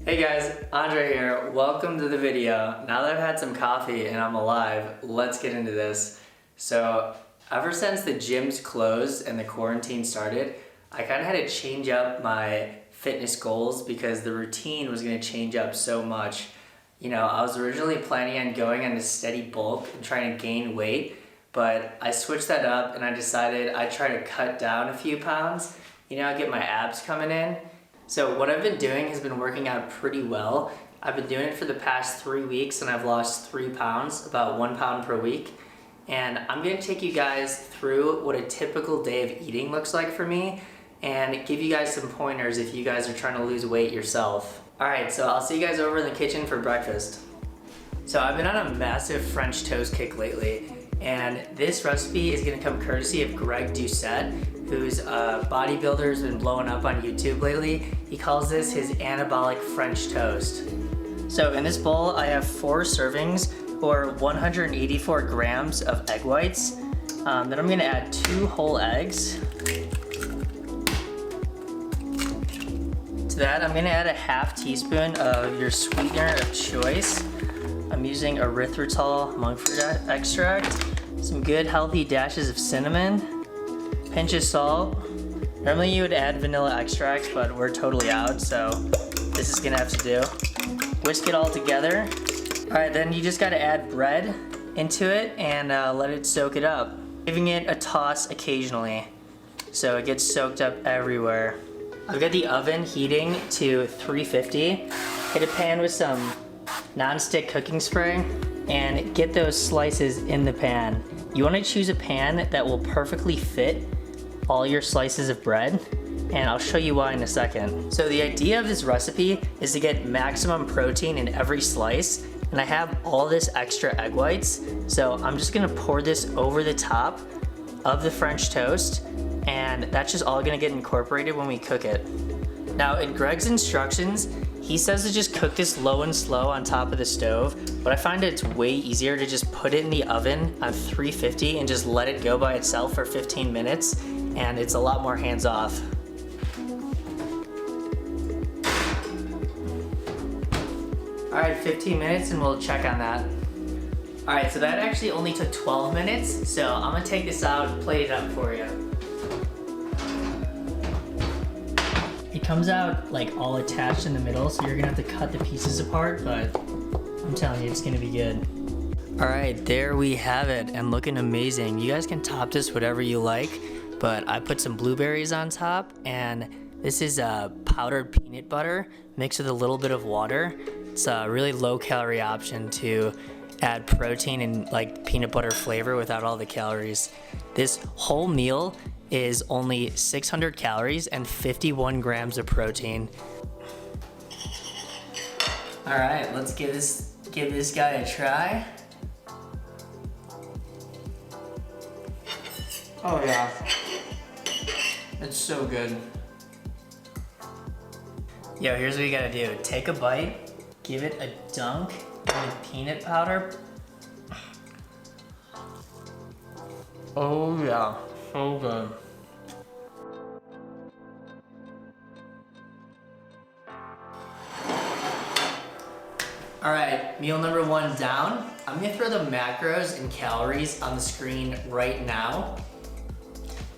Hey guys, Andre here. Welcome to the video. Now that I've had some coffee and I'm alive, let's get into this. So, ever since the gyms closed and the quarantine started, I kind of had to change up my fitness goals because the routine was going to change up so much. You know, I was originally planning on going on a steady bulk and trying to gain weight, but I switched that up and I decided I'd try to cut down a few pounds, get my abs coming in. So what I've been doing has been working out pretty well. I've been doing it for the past 3 weeks and I've lost 3 pounds, about 1 pound per week. And I'm gonna take you guys through what a typical day of eating looks like for me and give you guys some pointers if you guys are trying to lose weight yourself. All right, so I'll see you guys over in the kitchen for breakfast. So I've been on a massive French toast kick lately, and this recipe is gonna come courtesy of Greg Doucette, who's a bodybuilder who's been blowing up on YouTube lately. He calls this his anabolic French toast. So in this bowl, I have 4 servings or 184 grams of egg whites. Then I'm gonna add 2 whole eggs. To that, I'm gonna add a ½ teaspoon of your sweetener of choice. I'm using erythritol monk fruit extract, some good healthy dashes of cinnamon, pinch of salt. Normally you would add vanilla extract, but we're totally out, so this is gonna have to do. Whisk it all together. All right, then you just gotta add bread into it and let it soak it up. Giving it a toss occasionally, so it gets soaked up everywhere. I've got the oven heating to 350. Hit a pan with some non-stick cooking spray and get those slices in the pan. You wanna choose a pan that will perfectly fit all your slices of bread, and I'll show you why in a second. So the idea of this recipe is to get maximum protein in every slice, and I have all this extra egg whites, so I'm just gonna pour this over the top of the French toast, and that's just all gonna get incorporated when we cook it. Now in Greg's instructions, he says to just cook this low and slow on top of the stove, but I find it's way easier to just put it in the oven on 350 and just let it go by itself for 15 minutes, and it's a lot more hands-off. All right, 15 minutes and we'll check on that. All right, so that actually only took 12 minutes, so I'm gonna take this out and plate it up for you. It comes out like all attached in the middle, so you're gonna have to cut the pieces apart, but I'm telling you, it's gonna be good. All right, there we have it, and looking amazing. You guys can top this whatever you like, but I put some blueberries on top, and this is powdered peanut butter mixed with a little bit of water. It's a really low calorie option to add protein and like peanut butter flavor without all the calories. This whole meal is only 600 calories and 51 grams of protein. All right, let's give this guy a try. Oh yeah, it's so good. Yo, here's what you gotta do. Take a bite, give it a dunk with peanut powder. Oh yeah, so good. All right, meal number 1 down. I'm gonna throw the macros and calories on the screen right now.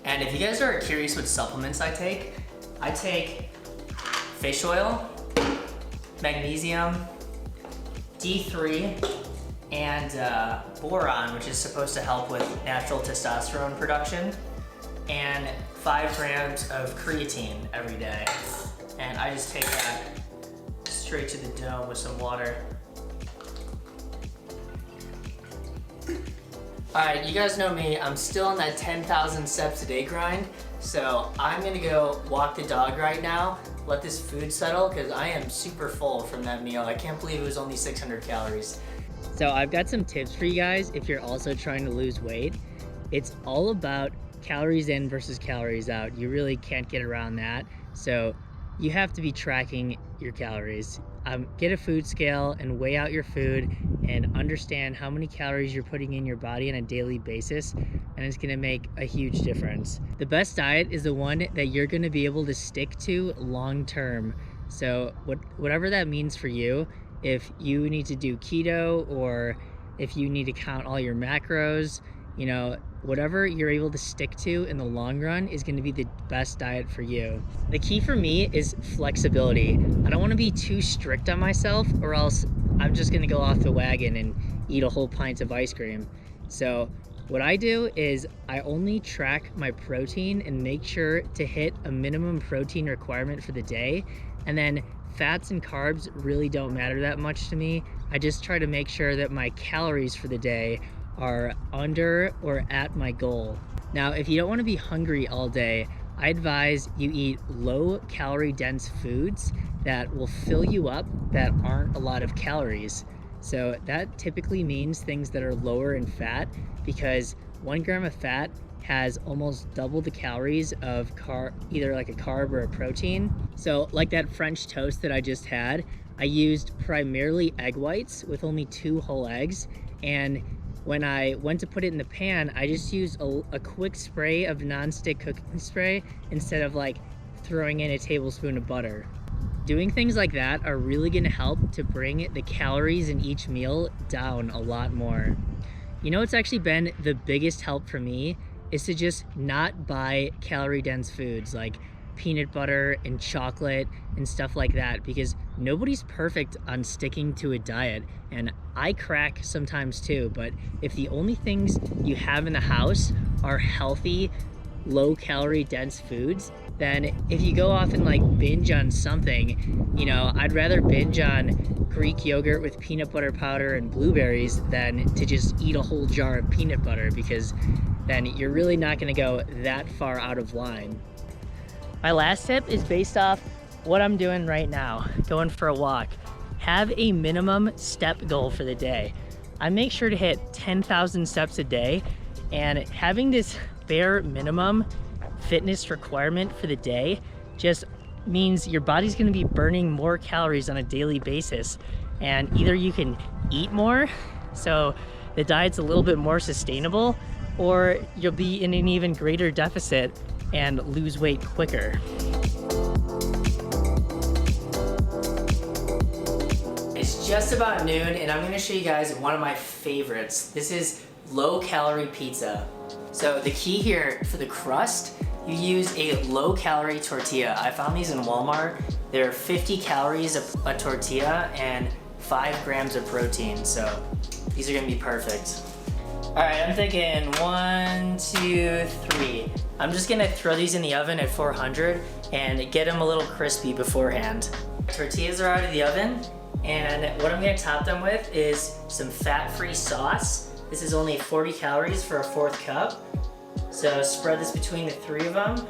And if you guys are curious what supplements I take fish oil, magnesium, D3, and boron, which is supposed to help with natural testosterone production, and 5 grams of creatine every day. And I just take that straight to the dome with some water. All right, you guys know me, I'm still on that 10,000 steps a day grind, so I'm gonna go walk the dog right now, let this food settle, because I am super full from that meal. I can't believe it was only 600 calories. So I've got some tips for you guys if you're also trying to lose weight. It's all about calories in versus calories out. You really can't get around that. So you have to be tracking your calories. Get a food scale and weigh out your food and understand how many calories you're putting in your body on a daily basis, and it's gonna make a huge difference. The best diet is the one that you're gonna be able to stick to long term. So whatever that means for you, if you need to do keto or if you need to count all your macros, you know, whatever you're able to stick to in the long run is going to be the best diet for you. The key for me is flexibility. I don't want to be too strict on myself, or else I'm just going to go off the wagon and eat a whole pint of ice cream. So what I do is I only track my protein and make sure to hit a minimum protein requirement for the day. And then fats and carbs really don't matter that much to me. I just try to make sure that my calories for the day are under or at my goal. Now, if you don't want to be hungry all day, I advise you eat low calorie dense foods that will fill you up that aren't a lot of calories. So that typically means things that are lower in fat, because 1 gram of fat has almost double the calories of either like a carb or a protein. So like that French toast that I just had, I used primarily egg whites with only 2 whole eggs. And when I went to put it in the pan, I just used a quick spray of nonstick cooking spray instead of like throwing in a tablespoon of butter. Doing things like that are really gonna help to bring the calories in each meal down a lot more. You know what's actually been the biggest help for me is to just not buy calorie dense foods like peanut butter and chocolate and stuff like that, because nobody's perfect on sticking to a diet, and I crack sometimes too. But if the only things you have in the house are healthy, low calorie dense foods, then if you go off and like binge on something, you know, I'd rather binge on Greek yogurt with peanut butter powder and blueberries than to just eat a whole jar of peanut butter, because then you're really not gonna go that far out of line. My last tip is based off what I'm doing right now, going for a walk. Have a minimum step goal for the day. I make sure to hit 10,000 steps a day, and having this bare minimum fitness requirement for the day just means your body's gonna be burning more calories on a daily basis. And either you can eat more, so the diet's a little bit more sustainable, or you'll be in an even greater deficit and lose weight quicker. It's just about noon, and I'm gonna show you guys one of my favorites. This is low calorie pizza. So the key here for the crust, you use a low calorie tortilla. I found these in Walmart. They're 50 calories a tortilla and 5 grams of protein. So these are gonna be perfect. All right, I'm thinking 1, 2, 3. I'm just gonna throw these in the oven at 400 and get them a little crispy beforehand. Tortillas are out of the oven, and what I'm gonna top them with is some fat-free sauce. This is only 40 calories for a 1/4 cup. So spread this between the 3 of them.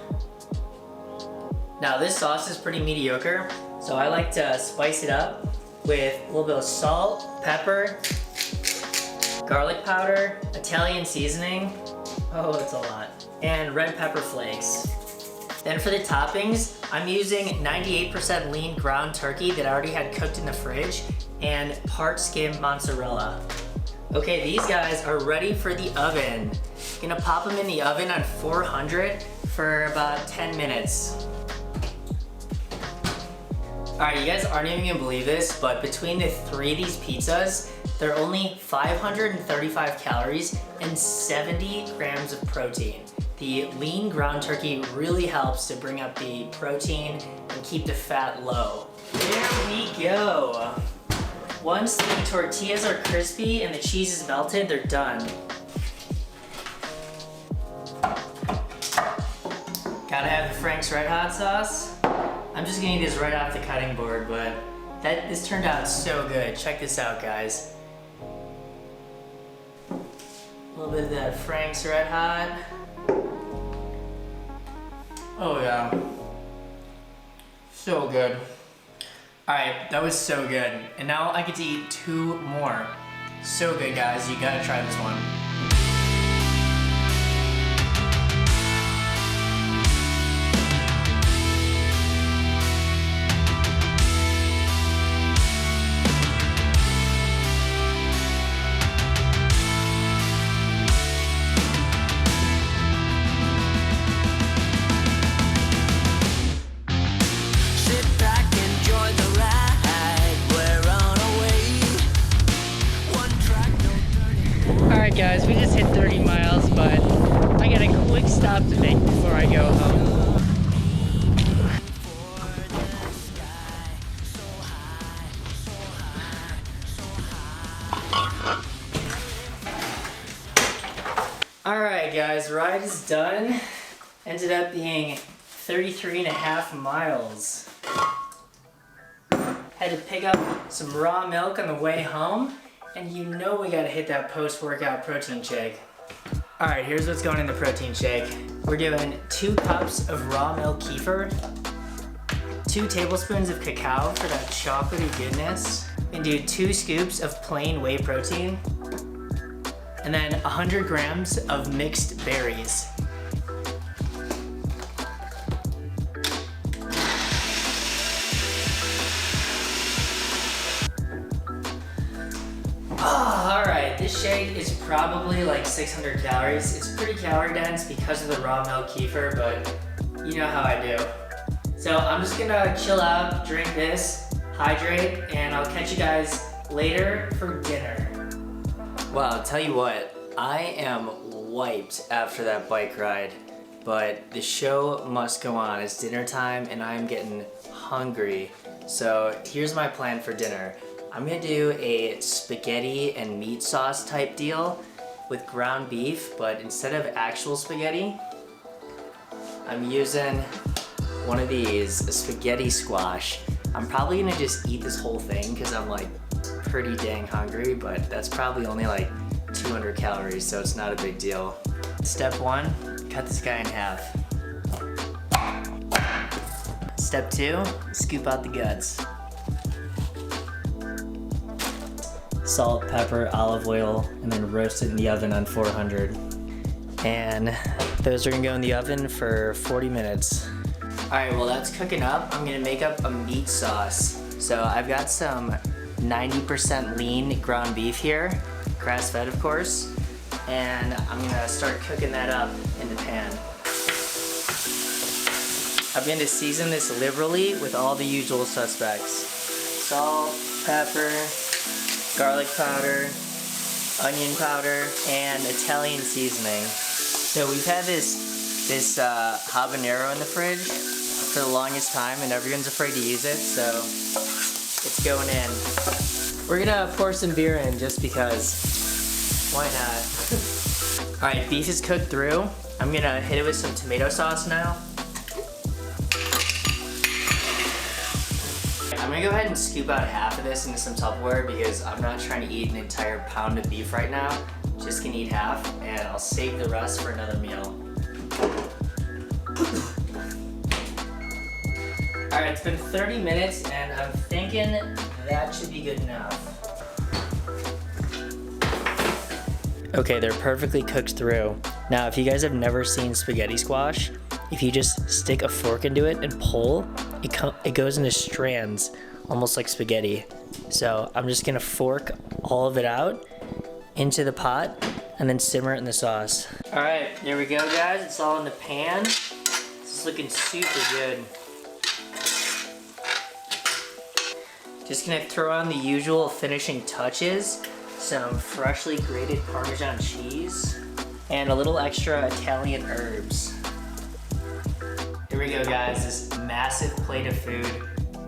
Now this sauce is pretty mediocre, so I like to spice it up with a little bit of salt, pepper, garlic powder, Italian seasoning, oh it's a lot, and red pepper flakes. Then for the toppings, I'm using 98% lean ground turkey that I already had cooked in the fridge, and part skim mozzarella. Okay, these guys are ready for the oven. Gonna pop them in the oven on 400 for about 10 minutes. All right, you guys aren't even gonna believe this, but between the 3 of these pizzas, they're only 535 calories and 70 grams of protein. The lean ground turkey really helps to bring up the protein and keep the fat low. There we go. Once the tortillas are crispy and the cheese is melted, they're done. Gotta have the Frank's Red Hot sauce. I'm just gonna eat this right off the cutting board, but this turned out so good. Check this out, guys. A little bit of that Frank's Red Hot. Oh yeah, so good. All right, that was so good. And now I get to eat 2 more. So good, guys, you gotta try this one. Sit back, enjoy Alright guys, ride is done. Ended up being 33.5 miles. Had to pick up some raw milk on the way home, and you know we gotta hit that post-workout protein shake. Alright, here's what's going in the protein shake. We're doing 2 cups of raw milk kefir, 2 tablespoons of cacao for that chocolatey goodness, and do 2 scoops of plain whey protein, and then 100 grams of mixed berries. Alright, this shake is probably like 600 calories. It's pretty calorie dense because of the raw milk kefir, but you know how I do. So I'm just gonna chill out, drink this, hydrate, and I'll catch you guys later for dinner. Well, I'll tell you what, I am wiped after that bike ride, but the show must go on. It's dinner time and I'm getting hungry. So here's my plan for dinner. I'm gonna do a spaghetti and meat sauce type deal with ground beef, but instead of actual spaghetti, I'm using one of these, a spaghetti squash. I'm probably gonna just eat this whole thing because I'm like pretty dang hungry, but that's probably only like 200 calories, so it's not a big deal. Step 1, cut this guy in half. Step 2, scoop out the guts. Salt, pepper, olive oil, and then roast it in the oven on 400. And those are gonna go in the oven for 40 minutes. Alright, well that's cooking up. I'm gonna make up a meat sauce. So I've got some 90% lean ground beef here, grass-fed of course, and I'm gonna start cooking that up in the pan. I'm going to season this liberally with all the usual suspects. Salt, pepper, garlic powder, onion powder, and Italian seasoning. So we've had this habanero in the fridge for the longest time and everyone's afraid to use it, so it's going in. We're gonna pour some beer in just because. Why not? Alright, beef is cooked through. I'm gonna hit it with some tomato sauce now. I'm gonna go ahead and scoop out half of this into some Tupperware because I'm not trying to eat an entire pound of beef right now. Just gonna eat half, and I'll save the rest for another meal. Alright, it's been 30 minutes, and I'm thinking that should be good enough. Okay, they're perfectly cooked through. Now, if you guys have never seen spaghetti squash, if you just stick a fork into it and pull, it goes into strands, almost like spaghetti. So I'm just gonna fork all of it out into the pot and then simmer it in the sauce. All right, there we go guys, it's all in the pan. This is looking super good. Just gonna throw on the usual finishing touches, some freshly grated Parmesan cheese, and a little extra Italian herbs. Here we go guys, this massive plate of food.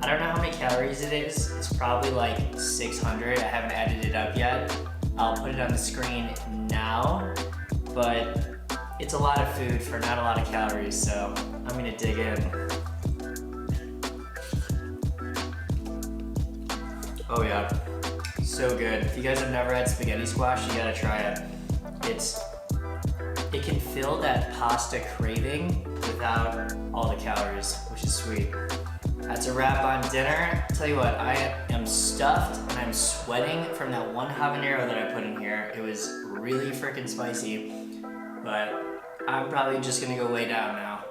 I don't know how many calories it is. It's probably like 600. I haven't added it up yet. I'll put it on the screen now, but it's a lot of food for not a lot of calories, so I'm gonna dig in. Oh yeah, so good. If you guys have never had spaghetti squash, you gotta try it. It can fill that pasta craving without all the calories, which is sweet. That's a wrap on dinner. I'll tell you what, I am stuffed and I'm sweating from that one habanero that I put in here. It was really freaking spicy, but I'm probably just gonna go lay down now.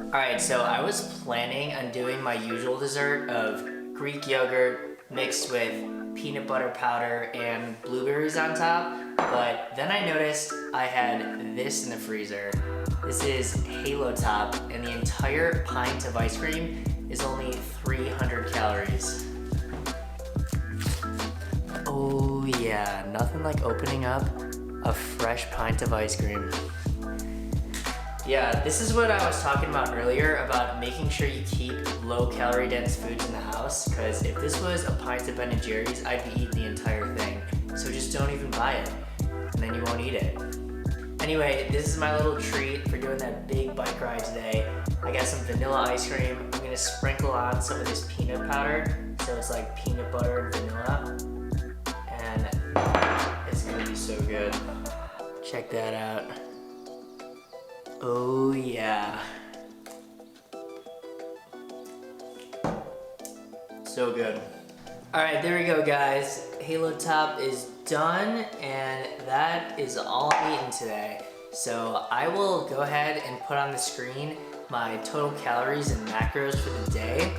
Alright, so I was planning on doing my usual dessert of Greek yogurt mixed with peanut butter powder and blueberries on top, but then I noticed I had this in the freezer. This is Halo Top, and the entire pint of ice cream is only 300 calories. Oh yeah, nothing like opening up a fresh pint of ice cream. Yeah, this is what I was talking about earlier about making sure you keep low calorie dense foods in the house, because if this was a pint of Ben & Jerry's, I'd be eating the entire thing. So just don't even buy it, and then you won't eat it. Anyway, this is my little treat for doing that big bike ride today. I got some vanilla ice cream. I'm gonna sprinkle on some of this peanut powder, so it's like peanut butter and vanilla. And it's gonna be so good. Check that out. Oh yeah. So good. All right, there we go, guys. Halo Top is done, and that is all I'm eating today. So I will go ahead and put on the screen my total calories and macros for the day.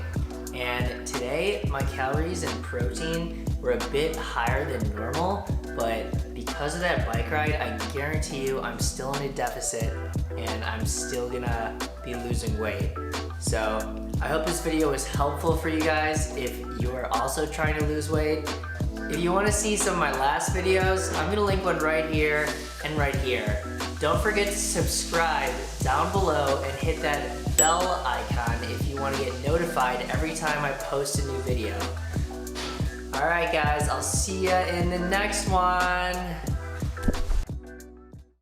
And today, my calories and protein were a bit higher than normal, but because of that bike ride, I guarantee you I'm still in a deficit and I'm still gonna be losing weight. So I hope this video was helpful for you guys if you're also trying to lose weight. If you want to see some of my last videos, I'm gonna link one right here and right here. Don't forget to subscribe down below and hit that bell icon if you want to get notified every time I post a new video. Alright guys, I'll see ya in the next one.